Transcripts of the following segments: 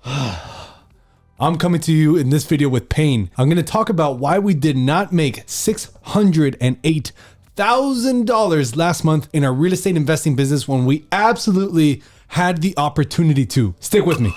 I'm coming to you in this video with pain. I'm going to talk about why we did not make $608,000 last month in our real estate investing business when we absolutely had the opportunity to. Stick with me.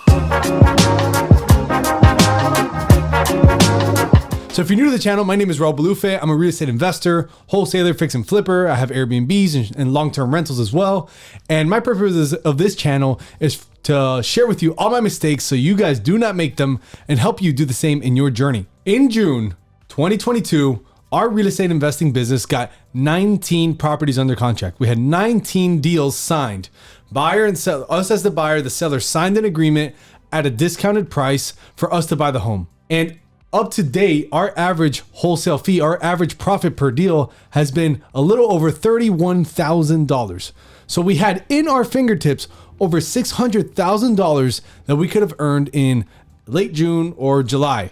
So if you're new to the channel, my name is Raul Balufe. I'm a real estate investor, wholesaler, fix and flipper. I have Airbnbs and long-term rentals as well. And my purpose of this channel is to share with you all my mistakes so you guys do not make them and help you do the same in your journey. In June 2022, our real estate investing business got 19 properties under contract. We had 19 deals signed. Buyer and seller, us as the buyer, the seller signed an agreement at a discounted price for us to buy the home. And up to date, our average wholesale fee, our average profit per deal has been a little over $31,000. So we had in our fingertips over $600,000 that we could have earned in late June or July.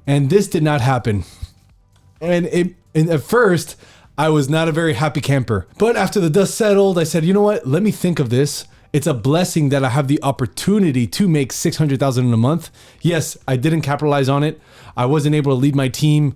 And this did not happen. And at first, I was not a very happy camper. But after the dust settled, I said, you know what? Let me think of this. It's a blessing that I have the opportunity to make $600,000 in a month. Yes, I didn't capitalize on it. I wasn't able to lead my team.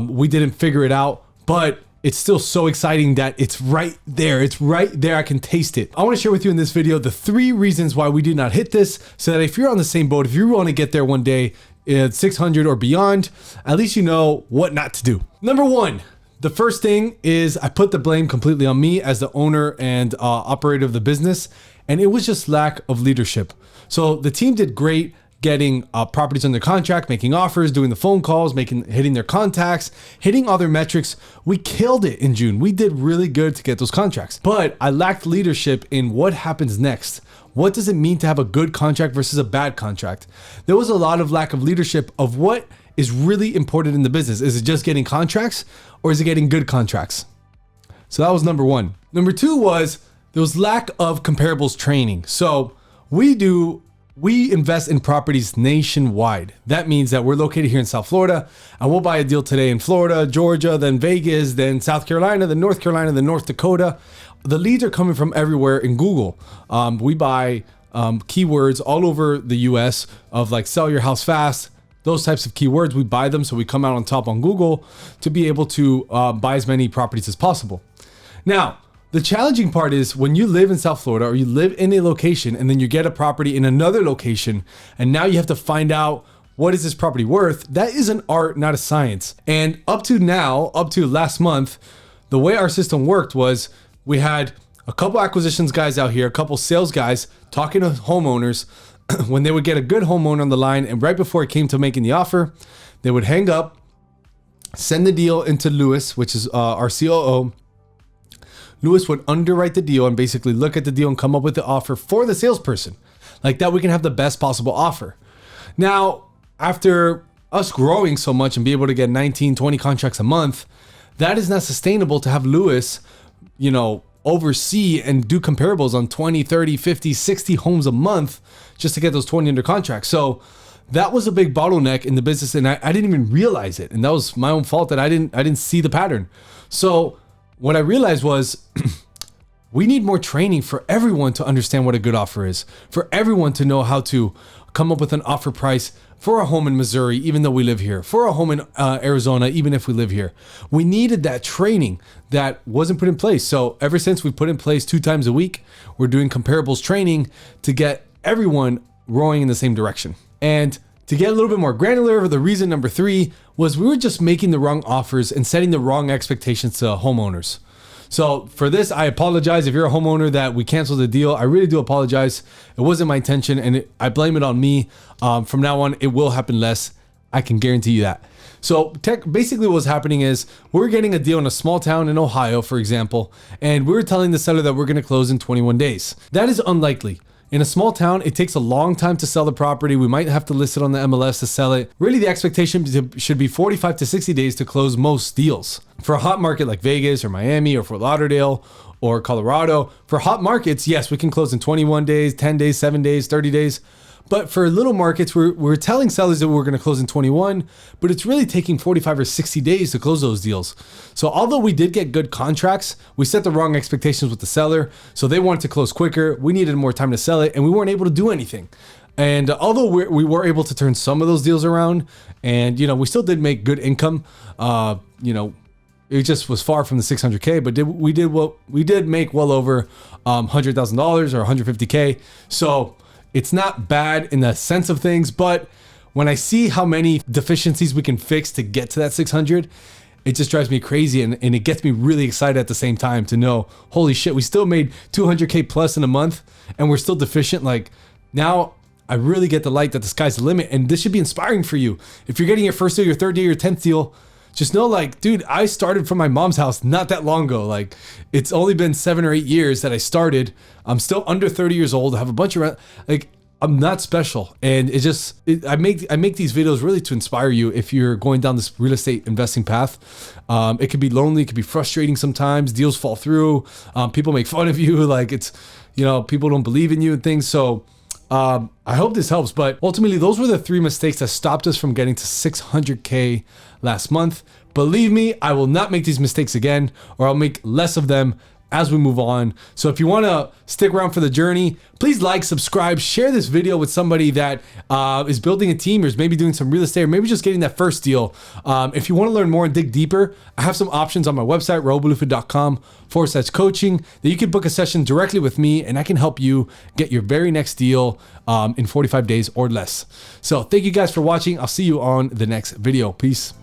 We didn't figure it out, but it's still so exciting that it's right there. It's right there. I can taste it. I want to share with you in this video the 3 reasons why we did not hit this, so that if you're on the same boat, if you want to get there one day at 600 or beyond, at least you know what not to do. Number 1. The first thing is I put the blame completely on me as the owner and operator of the business, and it was just lack of leadership. So the team did great getting properties under contract, making offers, doing the phone calls, hitting their contacts, hitting all their metrics. We killed it in June. We did really good to get those contracts, but I lacked leadership in what happens next. What does it mean to have a good contract versus a bad contract? There was a lot of lack of leadership of what is really important in the business. Is it just getting contracts or is it getting good contracts? So that was number 1. Number 2 was there was lack of comparables training. So we invest in properties nationwide. That means that we're located here in South Florida and we'll buy a deal today in Florida, Georgia, then Vegas, then South Carolina, then North Carolina, then North Dakota. The leads are coming from everywhere in Google. We buy keywords all over the US of like sell your house fast, those types of keywords. We buy them so we come out on top on Google to be able to buy as many properties as possible. Now, the challenging part is when you live in South Florida or you live in a location and then you get a property in another location and now you have to find out what is this property worth. That is an art, not a science. And up to last month, the way our system worked was we had a couple acquisitions guys out here, a couple sales guys talking to homeowners when they would get a good homeowner on the line, and right before it came to making the offer, they would hang up, send the deal into Lewis, which is our COO. Lewis would underwrite the deal and basically look at the deal and come up with the offer for the salesperson. Like that, we can have the best possible offer. Now, after us growing so much and be able to get 19, 20 contracts a month, that is not sustainable to have Lewis, oversee and do comparables on 20, 30, 50, 60 homes a month just to get those 20 under contract. So that was a big bottleneck in the business, and I didn't even realize it. And that was my own fault that I didn't see the pattern. So what I realized was we need more training for everyone to understand what a good offer is, for everyone to know how to come up with an offer price for a home in Missouri, even though we live here, for a home in Arizona, even if we live here. We needed that training that wasn't put in place. So ever since we put in place 2 times a week, we're doing comparables training to get everyone rowing in the same direction. And to get a little bit more granular, the reason number 3 was we were just making the wrong offers and setting the wrong expectations to homeowners. So for this, I apologize. If you're a homeowner that we canceled the deal, I really do apologize. It wasn't my intention, and I blame it on me. From now on, it will happen less. I can guarantee you that. So basically what's happening is we're getting a deal in a small town in Ohio, for example, and we're telling the seller that we're going to close in 21 days. That is unlikely. In a small town, it takes a long time to sell the property. We might have to list it on the MLS to sell it. Really, the expectation should be 45 to 60 days to close most deals. For a hot market like Vegas or Miami or Fort Lauderdale or Colorado, for hot markets, yes, we can close in 21 days, 10 days, 7 days, 30 days. But for little markets, we're telling sellers that we're going to close in 21, but it's really taking 45 or 60 days to close those deals. So although we did get good contracts, we set the wrong expectations with the seller. So they wanted to close quicker. We needed more time to sell it, and we weren't able to do anything. And although we were able to turn some of those deals around, and we still did make good income, it just was far from the 600K, but we did make well over $100,000 or 150K. So it's not bad in the sense of things, but when I see how many deficiencies we can fix to get to that 600, it just drives me crazy, and it gets me really excited at the same time to know, holy shit, we still made 200K plus in a month and we're still deficient. Like, now I really get the light that the sky's the limit, and this should be inspiring for you. If you're getting your first deal, your third deal, your 10th deal, just know, like, dude, I started from my mom's house not that long ago. Like, it's only been 7 or 8 years that I started. I'm still under 30 years old. I have a bunch of, I'm not special. And I make these videos really to inspire you if you're going down this real estate investing path. It could be lonely, it could be frustrating sometimes. Deals fall through. People make fun of you. Like, it's, people don't believe in you and things. So I hope this helps. But ultimately, those were the 3 mistakes that stopped us from getting to 600K last month. Believe me, I will not make these mistakes again, or I'll make less of them as we move on. So if you want to stick around for the journey, please like, subscribe, share this video with somebody that is building a team, or is maybe doing some real estate, or maybe just getting that first deal. If you want to learn more and dig deeper, I have some options on my website, raulbolufe.com/coaching, that you can book a session directly with me, and I can help you get your very next deal in 45 days or less. So thank you guys for watching. I'll see you on the next video. Peace.